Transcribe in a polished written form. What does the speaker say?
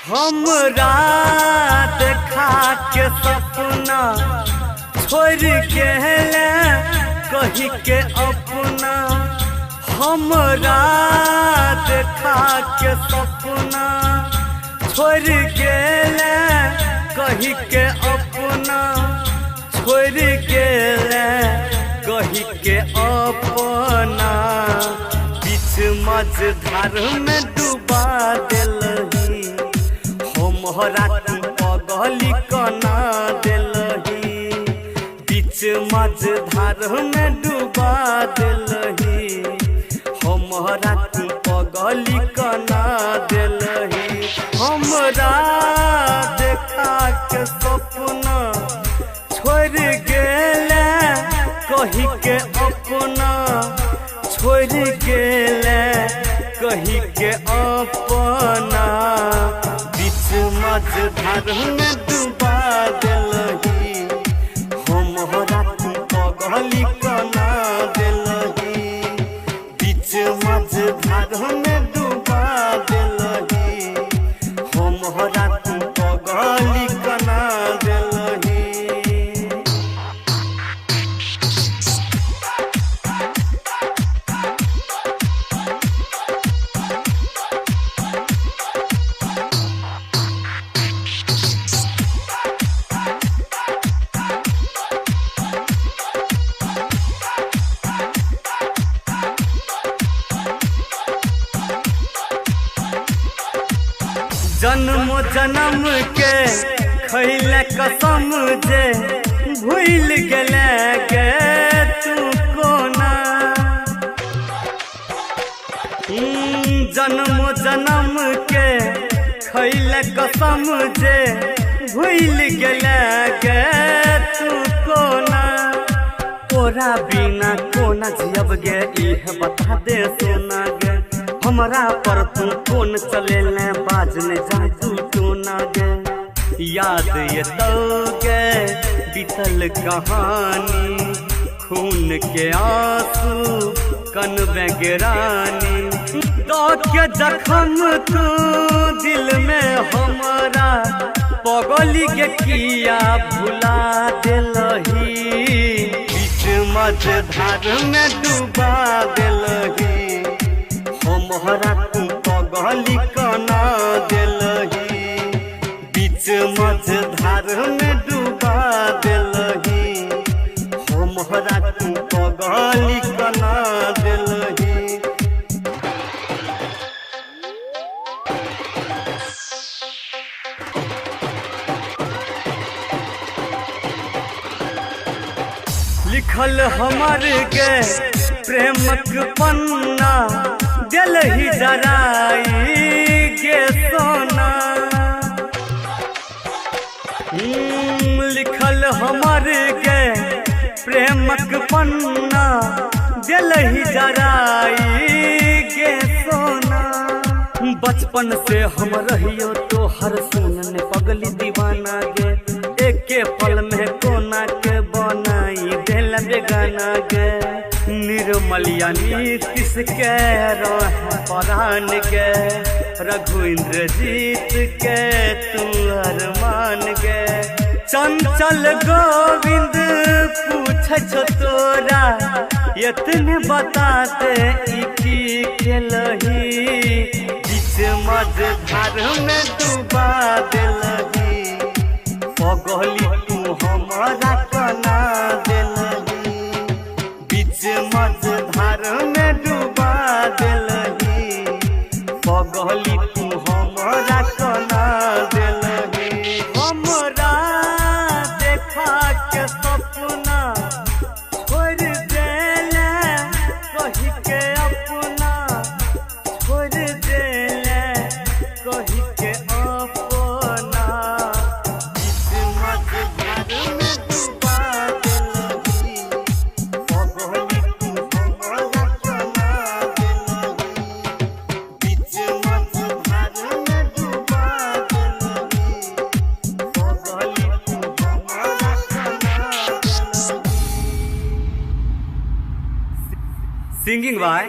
हमरा देखा के सपना छोड़ के ले कही के अपना। हमरा देखा के सपना छोड़ के ले कही के अपना। छोड़ के ले कही के अपना। बीच मझधार में डूबा दिलही हमरा तू पगली कना दिलही। बीच मझधार में डूबा दिलही हमरा तू पगली कना दिलही। हमरा देखा के सपना छोड़ गेले कही के अपना। छोड़ गेले कही के अपना। बीच मझधार में डूबा दिलही हमरा तू पगली कना दिलही। बीच मझधार में डूबा दिलही हमरा तू पगली कना दिलही। जन्म जन्म के खैले कसम जे भूल गेले गे तू कोना। जन्म जन्म के खैले कसम जे भूल गेले गे तू कोना। तोरा बिना कोना जियब गे इह बता दे सोना गे। हमरा पर तू कौन चले ले बाज ने जा तू ना गे। याद ये तो गे बीतल कहानी खून के आंसू कनवे गिरानी। तो के जखम तू दिल में हमारा पगली के किया भुला दिलही। बीच मझधार में डूबा दिलही हमरा तू पगली कना दिलही। बीच मझधार में डूबा दिलही हमरा तू पगली कना दिलही। लिखल हमर गे प्रेमक पन्ना दिलही जराई गे सोना। लिखल हमर गे प्रेमक पन्ना दिलही जराई गे सोना। बचपन से हम रहियो तो हर सुनने पगली दीवाना गे। एके पल में कोना के बनाई दिल बेगाना गे। निर्मलिया नीतीश के रह परान के रघु इंद्रजीत के तू अरमान गे। चंचल गोविंद पूछ तोरा इतने बताते की खेलही। बीच मझधार में डूबा दिलही पगली तू हमारा कना दिलही। बीच मझधार में डूबा दिलही पगली तू हमरा कना दिलही। हमरा देखा के सपना छोड़ देले कही के अपना। छोड़ देले कही के अपना। बीच मझधार में डूबा दिलही पगली तू हमरा कना दिलही। बीच मझधार में डूबा दिलही पगली तू हमरा कना दिलही। Singing by